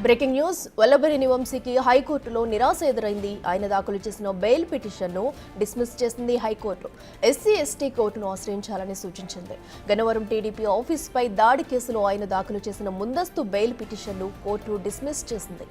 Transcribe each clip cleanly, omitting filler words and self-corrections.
Breaking news Vallabhaneni వంశీకి హైకోర్టులో నిరాశ ఎదురైంది. ఆయన దాఖలు చేసిన బెయిల్ పిటిషన్ను డిస్మిస్ చేసింది హైకోర్టు. ఎస్సీ ఎస్టీ కోర్టును ఆశ్రయించాలని సూచించింది. గన్నవరం టీడీపీ ఆఫీస్పై దాడి కేసులో ఆయన దాఖలు చేసిన ముందస్తు బెయిల్ పిటిషన్ను కోర్టు డిస్మిస్ చేసింది.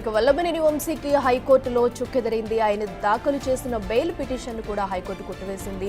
ఇక వల్లభనేని వంశీకి హైకోర్టులో చుక్కెదురైంది. ఆయన దాఖలు చేసిన బెయిల్ పిటిషన్ కూడా హైకోర్టు కొట్టివేసింది.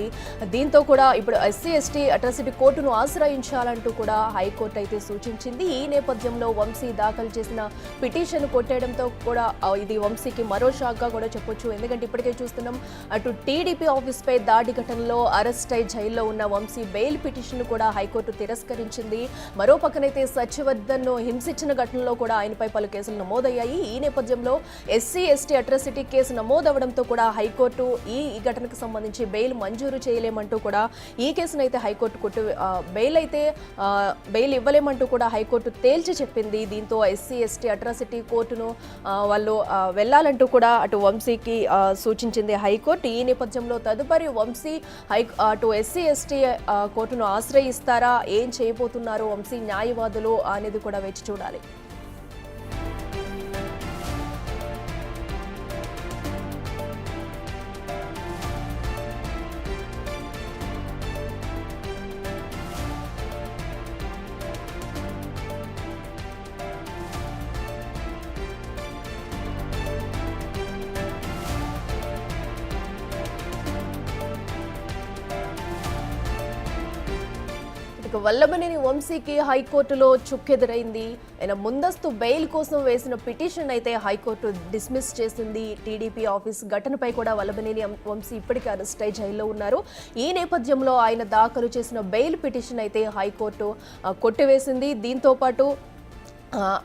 దీంతో కూడా ఇప్పుడు ఎస్సీ ఎస్టీ అట్రాసిటీ కోర్టును ఆశ్రయించాలంటూ కూడా హైకోర్టు అయితే సూచించింది. ఈ నేపథ్యంలో వంశీ దాఖలు చేసిన పిటిషన్ కొట్టేయడంతో కూడా ఇది వంశీకి మరో షాక్గా కూడా చెప్పొచ్చు. ఎందుకంటే ఇప్పటికే చూస్తున్నాం, అటు టీడీపీ ఆఫీస్పై దాడి ఘటనలో అరెస్ట్ అయి జైల్లో ఉన్న వంశీ బెయిల్ పిటిషన్ కూడా హైకోర్టు తిరస్కరించింది. మరో పక్కనైతే సత్యవర్ధన్ హింసించిన ఘటనలో కూడా ఆయనపై పలు కేసులు నమోదయ్యాయి. ఈ నేపథ్యంలో ఎస్సీ ఎస్టీ అట్రాసిటీ కేసు నమోదవడంతో కూడా హైకోర్టు ఈ ఘటనకు సంబంధించి బెయిల్ మంజూరు చేయలేమంటూ కూడా ఈ కేసును అయితే హైకోర్టు బెయిల్ ఇవ్వలేమంటూ కూడా హైకోర్టు తేల్చి చెప్పింది. దీంతో ఎస్సీ ఎస్టీ అట్రాసిటీ కోర్టును వాళ్ళు వెళ్లాలంటూ కూడా అటు వంశీకి సూచించింది హైకోర్టు. ఈ నేపథ్యంలో తదుపరి వంశీ అటు ఎస్సీ ఎస్టీ కోర్టును ఆశ్రయిస్తారా, ఏం చేయబోతున్నారు వంశీ న్యాయవాదులు అనేది కూడా వేచి చూడాలి. ఇక వల్లభనేని వంశీకి హైకోర్టులో చుక్కెదురైంది. ఆయన ముందస్తు బెయిల్ కోసం వేసిన పిటిషన్ అయితే హైకోర్టు డిస్మిస్ చేసింది. టీడీపీ ఆఫీస్ ఘటనపై కూడా వల్లభనేని వంశీ ఇప్పటికే అరెస్ట్ అయి జైల్లో ఉన్నారు. ఈ నేపథ్యంలో ఆయన దాఖలు చేసిన బెయిల్ పిటిషన్ అయితే హైకోర్టు కొట్టివేసింది. దీంతో పాటు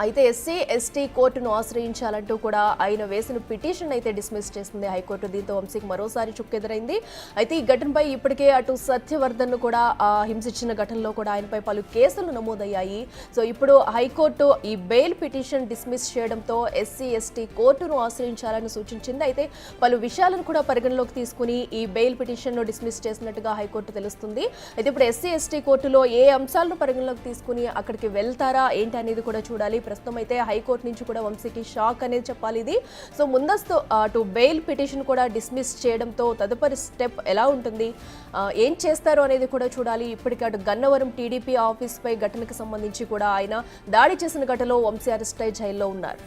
అయితే ఎస్సీ ఎస్టీ కోర్టును ఆశ్రయించాలంటూ కూడా ఆయన వేసిన పిటిషన్ అయితే డిస్మిస్ చేసింది హైకోర్టు. దీంతో వంశీకి మరోసారి చుక్కెదురైంది. అయితే ఈ ఘటనపై ఇప్పటికే అటు సత్యవర్ధన్ కూడా హింసించిన ఘటనలో కూడా ఆయనపై పలు కేసులు నమోదయ్యాయి. సో ఇప్పుడు హైకోర్టు ఈ బెయిల్ పిటిషన్ డిస్మిస్ చేయడంతో ఎస్సీ ఎస్టీ కోర్టును ఆశ్రయించాలని సూచించింది. అయితే పలు విషయాలను కూడా పరిగణలోకి తీసుకుని ఈ బెయిల్ పిటిషన్ను డిస్మిస్ చేసినట్టుగా హైకోర్టు తెలుస్తుంది. అయితే ఇప్పుడు ఎస్సీ ఎస్టీ కోర్టులో ఏ అంశాలను పరిగణలోకి తీసుకుని అక్కడికి వెళ్తారా ఏంటి అనేది కూడా చూడాలి. ప్రస్తుతం అయితే హైకోర్టు నుంచి కూడా వంశీకి షాక్ అనేది చెప్పాలి ఇది. సో ముందస్తు అటు బెయిల్ పిటిషన్ కూడా డిస్మిస్ చేయడంతో తదుపరి స్టెప్ ఎలా ఉంటుంది, ఏం చేస్తారు అనేది కూడా చూడాలి. ఇప్పటికే అటు గన్నవరం టీడీపీ ఆఫీస్పై ఘటనకు సంబంధించి కూడా ఆయన దాడి చేసిన ఘటనలో వంశీ అరెస్ట్ అయి జైల్లో ఉన్నారు.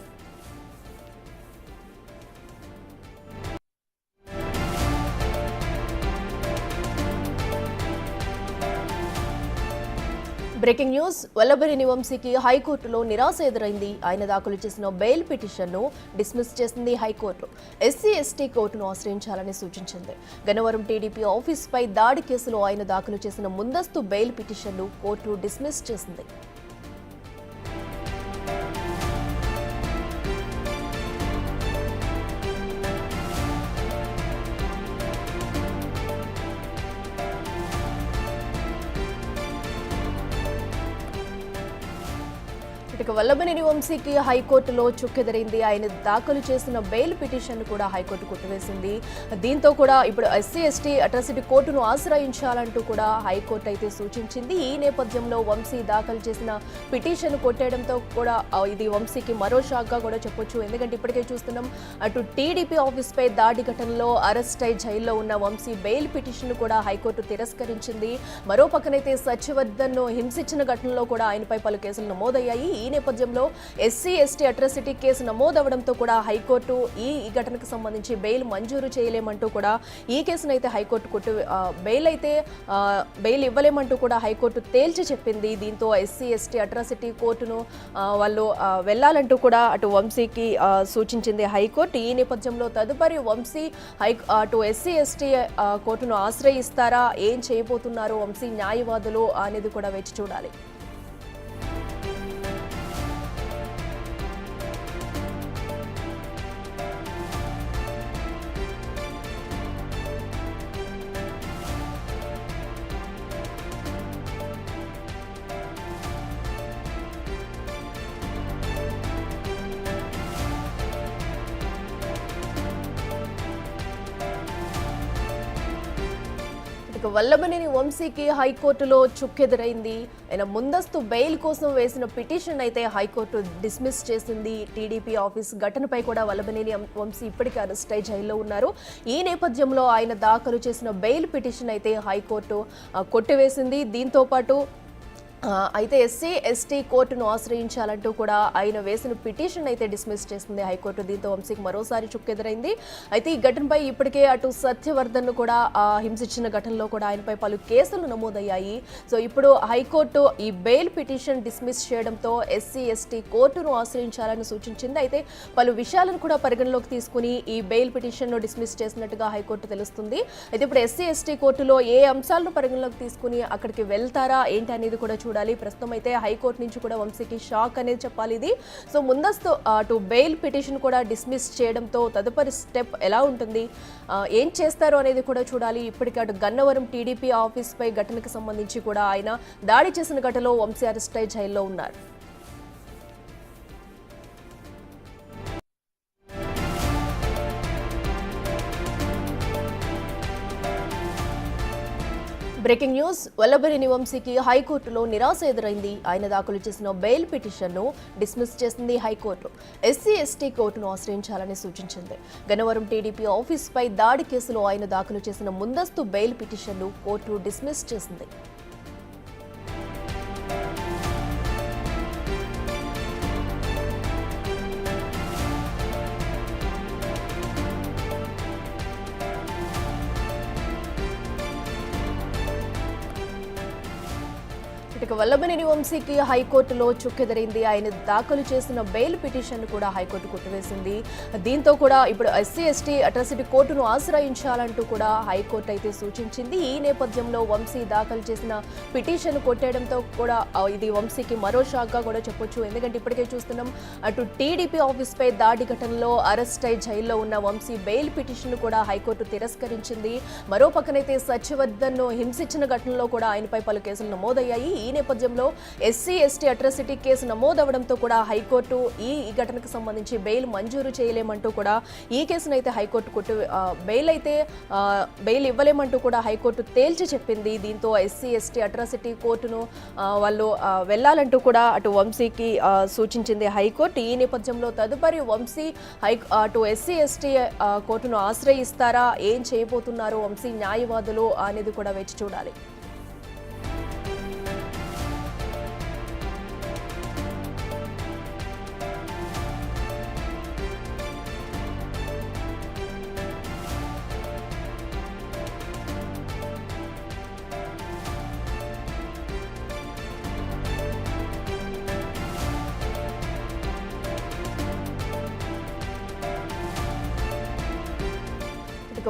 బ్రేకింగ్ న్యూస్ వల్లభనేని వంశీకి హైకోర్టులో నిరాశ ఎదురైంది. ఆయన దాఖలు చేసిన బెయిల్ పిటిషన్ను డిస్మిస్ చేసింది హైకోర్టు. ఎస్సీ ఎస్టీ కోర్టును ఆశ్రయించాలని సూచించింది. గన్నవరం టీడీపీ ఆఫీస్పై దాడి కేసులో ఆయన దాఖలు చేసిన ముందస్తు బెయిల్ పిటిషన్ను కోర్టు డిస్మిస్ చేసింది. ఇక వల్లభనేని వంశీకి హైకోర్టులో చుక్కెదురైంది. ఆయన దాఖలు చేసిన బెయిల్ పిటిషన్ కూడా హైకోర్టు కొట్టివేసింది. దీంతో కూడా ఇప్పుడు ఎస్సీ ఎస్టీ అట్రాసిటీ కోర్టును ఆశ్రయించాలంటూ కూడా హైకోర్టు అయితే సూచించింది. ఈ నేపథ్యంలో వంశీ దాఖలు చేసిన పిటిషన్ కొట్టేయడంతో కూడా ఇది వంశీకి మరో షాక్గా కూడా చెప్పొచ్చు. ఎందుకంటే ఇప్పటికే చూస్తున్నాం, అటు టీడీపీ ఆఫీస్పై దాడి ఘటనలో అరెస్ట్ అయి జైల్లో ఉన్న వంశీ బెయిల్ పిటిషన్ కూడా హైకోర్టు తిరస్కరించింది. మరో పక్కనైతే సత్యవర్ధన్ హింసించిన ఘటనలో కూడా ఆయనపై పలు కేసులు నమోదయ్యాయి. ఈ నేపథ్యంలో ఎస్సీ ఎస్టీ అట్రాసిటీ కేసు నమోదవడంతో కూడా హైకోర్టు ఈ ఘటనకు సంబంధించి బెయిల్ మంజూరు చేయలేమంటూ కూడా ఈ కేసును అయితే హైకోర్టు బెయిల్ ఇవ్వలేమంటూ కూడా హైకోర్టు తేల్చి చెప్పింది. దీంతో ఎస్సీ ఎస్టీ అట్రాసిటీ కోర్టును వాళ్ళు వెళ్లాలంటూ కూడా అటు వంశీకి సూచించింది హైకోర్టు. ఈ నేపథ్యంలో తదుపరి వంశీ అటు ఎస్సీ ఎస్టీ కోర్టును ఆశ్రయిస్తారా, ఏం చేయబోతున్నారు వంశీ న్యాయవాదులు అనేది కూడా వేచి చూడాలి. ఇక వల్లభనేని వంశీకి హైకోర్టులో చుక్కెదురైంది. ఆయన ముందస్తు బెయిల్ కోసం వేసిన పిటిషన్ అయితే హైకోర్టు డిస్మిస్ చేసింది. టీడీపీ ఆఫీస్ ఘటనపై కూడా వల్లభనేని వంశీ ఇప్పటికే అరెస్ట్ అయి జైల్లో ఉన్నారు. ఈ నేపథ్యంలో ఆయన దాఖలు చేసిన బెయిల్ పిటిషన్ అయితే హైకోర్టు కొట్టివేసింది. దీంతో పాటు అయితే ఎస్సీ ఎస్టీ కోర్టును ఆశ్రయించాలంటూ కూడా ఆయన వేసిన పిటిషన్ అయితే డిస్మిస్ చేసింది హైకోర్టు. దీంతో వంశీకి మరోసారి చుక్కెదురైంది. అయితే ఈ ఘటనపై ఇప్పటికే అటు సత్యవర్ధన్ కూడా హింసించిన ఘటనలో కూడా ఆయనపై పలు కేసులు నమోదయ్యాయి. సో ఇప్పుడు హైకోర్టు ఈ బెయిల్ పిటిషన్ డిస్మిస్ చేయడంతో ఎస్సీ ఎస్టీ కోర్టును ఆశ్రయించాలని సూచించింది. అయితే పలు విషయాలను కూడా పరిగణలోకి తీసుకుని ఈ బెయిల్ పిటిషన్ను డిస్మిస్ చేసినట్టుగా హైకోర్టు తెలుస్తుంది. అయితే ఇప్పుడు ఎస్సీ ఎస్టీ కోర్టులో ఏ అంశాలను పరిగణలోకి తీసుకుని అక్కడికి వెళ్తారా ఏంటి అనేది కూడా చూడాలి. ప్రస్తుతం అయితే హైకోర్టు నుంచి కూడా వంశీకి షాక్ అనేది చెప్పాలి ఇది. సో ముందస్తు అటు బెయిల్ పిటిషన్ కూడా డిస్మిస్ చేయడంతో తదుపరి స్టెప్ ఎలా ఉంటుంది, ఏం చేస్తారో అనేది కూడా చూడాలి. ఇప్పటికే అటు గన్నవరం టీడీపీ ఆఫీస్ పై ఘటనకు సంబంధించి కూడా ఆయన దాడి చేసిన ఘటనలో వంశీ అరెస్ట్ అయి జైల్లో ఉన్నారు. Breaking news. వల్లభనేని వంశీకి హైకోర్టులో నిరాశ ఎదురైంది. ఆయన దాఖలు చేసిన బెయిల్ పిటిషన్ను డిస్మిస్ చేసింది హైకోర్టు. ఎస్సీ ఎస్టీ కోర్టును ఆశ్రయించాలని సూచించింది. గన్నవరం టీడీపీ ఆఫీస్పై దాడి కేసులో ఆయన దాఖలు చేసిన ముందస్తు బెయిల్ పిటిషన్ను కోర్టు డిస్మిస్ చేసింది. ఇక వల్లభనేని వంశీకి హైకోర్టులో చుక్కెదురైంది. ఆయన దాఖలు చేసిన బెయిల్ పిటిషన్ కూడా హైకోర్టు కొట్టివేసింది. దీంతో కూడా ఇప్పుడు ఎస్సీ ఎస్టీ అట్రాసిటీ కోర్టును ఆశ్రయించాలంటూ కూడా హైకోర్టు అయితే సూచించింది. ఈ నేపథ్యంలో వంశీ దాఖలు చేసిన పిటిషన్ కొట్టేయడంతో కూడా ఇది వంశీకి మరో షాక్గా కూడా చెప్పొచ్చు. ఎందుకంటే ఇప్పటికే చూస్తున్నాం, అటు టీడీపీ ఆఫీస్పై దాడి ఘటనలో అరెస్ట్ అయి జైల్లో ఉన్న వంశీ బెయిల్ పిటిషన్ కూడా హైకోర్టు తిరస్కరించింది. మరో పక్కనైతే సత్యవర్ధన్ హింసించిన ఘటనలో కూడా ఆయనపై పలు కేసులు నమోదయ్యాయి. ఈ నేపథ్యంలో ఎస్సీ ఎస్టీ అట్రాసిటీ కేసు నమోదవడంతో కూడా హైకోర్టు ఈ ఘటనకు సంబంధించి బెయిల్ మంజూరు చేయలేమంటూ కూడా ఈ కేసునైతే హైకోర్టు బెయిల్ ఇవ్వలేమంటూ కూడా హైకోర్టు తేల్చి చెప్పింది. దీంతో ఎస్సీ ఎస్టీ అట్రాసిటీ కోర్టును వాళ్ళు వెళ్లాలంటూ కూడా అటు వంశీకి సూచించింది హైకోర్టు. ఈ నేపథ్యంలో తదుపరి వంశీ అటు ఎస్సీ ఎస్టీ కోర్టును ఆశ్రయిస్తారా, ఏం చేయబోతున్నారు వంశీ న్యాయవాదులు అనేది కూడా వేచి చూడాలి.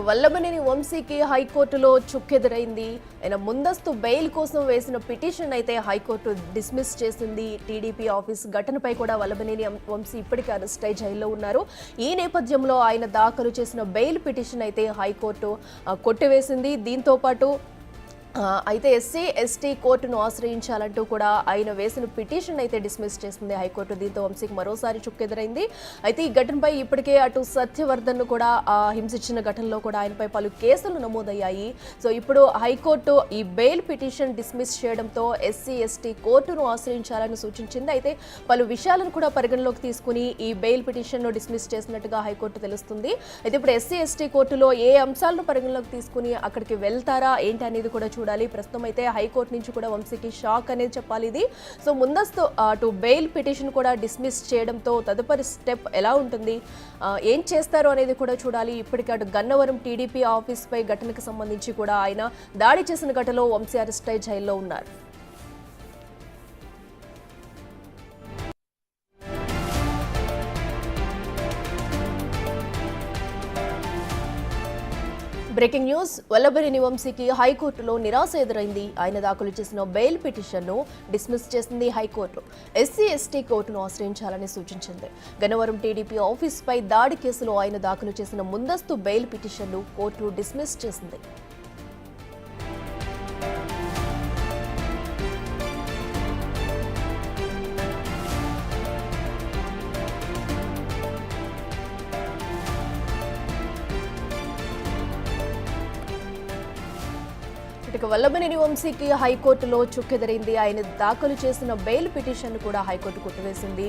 వల్లభనేని వంశీకి హైకోర్టులో చుక్కెదురైంది. ఆయన ముందస్తు బెయిల్ కోసం వేసిన పిటిషన్ అయితే హైకోర్టు డిస్మిస్ చేసింది. టీడీపీ ఆఫీస్ ఘటనపై కూడా వల్లభనేని వంశీ ఇప్పటికే అరెస్ట్ అయి జైల్లో ఉన్నారు. ఈ నేపథ్యంలో ఆయన దాఖలు చేసిన బెయిల్ పిటిషన్ అయితే హైకోర్టు కొట్టివేసింది. దీంతో పాటు అయితే ఎస్సీ ఎస్టీ కోర్టును ఆశ్రయించాలంటూ కూడా ఆయన వేసిన పిటిషన్ అయితే డిస్మిస్ చేసింది హైకోర్టు. దీంతో వంశీకి మరోసారి చుక్కెదురైంది. అయితే ఈ ఘటనపై ఇప్పటికే అటు సత్యవర్ధన్ కూడా హింసించిన ఘటనలో కూడా ఆయనపై పలు కేసులు నమోదయ్యాయి. సో ఇప్పుడు హైకోర్టు ఈ బెయిల్ పిటిషన్ డిస్మిస్ చేయడంతో ఎస్సీ ఎస్టీ కోర్టును ఆశ్రయించాలని సూచించింది. అయితే పలు విషయాలను కూడా పరిగణలోకి తీసుకుని ఈ బెయిల్ పిటిషన్ను డిస్మిస్ చేసినట్టుగా హైకోర్టు తెలుస్తుంది. అయితే ఇప్పుడు ఎస్సీ ఎస్టీ కోర్టులో ఏ అంశాలను పరిగణలోకి తీసుకుని అక్కడికి వెళ్తారా ఏంటి అనేది కూడా చూడాలి. ప్రస్తుతం అయితే హైకోర్టు నుంచి కూడా వంశీకి షాక్ అనేది చెప్పాలి ఇది. సో ముందస్తు అటు బెయిల్ పిటిషన్ కూడా డిస్మిస్ చేయడంతో తదుపరి స్టెప్ ఎలా ఉంటుంది, ఏం చేస్తారో అనేది కూడా చూడాలి. ఇప్పటికే అటు గన్నవరం టీడీపీ ఆఫీస్ పై ఘటనకు సంబంధించి కూడా ఆయన దాడి చేసిన ఘటనలో వంశీ అరెస్ట్ అయి జైల్లో ఉన్నారు. Breaking news. వల్లభనేని వంశీకి హైకోర్టులో నిరాశ ఎదురైంది. ఆయన దాఖలు చేసిన బెయిల్ పిటిషన్ను డిస్మిస్ చేసింది హైకోర్టు. ఎస్సీ ఎస్టీ కోర్టును ఆశ్రయించాలని సూచించింది. గన్నవరం టీడీపీ ఆఫీస్పై దాడి కేసులో ఆయన దాఖలు చేసిన ముందస్తు బెయిల్ పిటిషన్ను కోర్టు డిస్మిస్ చేసింది. రైట్, వల్లభనేని వంశీకి హైకోర్టులో చుక్కెదిరింది. ఆయన దాఖలు చేసిన బెయిల్ పిటిషన్ కూడా హైకోర్టు కొట్టివేసింది.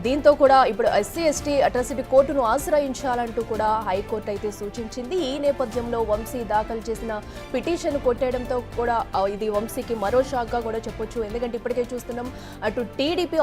దీంతో కూడా ఇప్పుడు ఎస్సీ ఎస్టీ అట్రాసిటీ కోర్టును ఆశ్రయించాలంటూ కూడా హైకోర్టు అయితే సూచించింది. ఈ నేపథ్యంలో వంశీ దాఖలు చేసిన పిటిషన్ కొట్టేయడంతో కూడా ఇది వంశీకి మరో షాక్గా కూడా చెప్పొచ్చు. ఎందుకంటే ఇప్పటికే చూస్తున్నాం, అటు టీడీపీ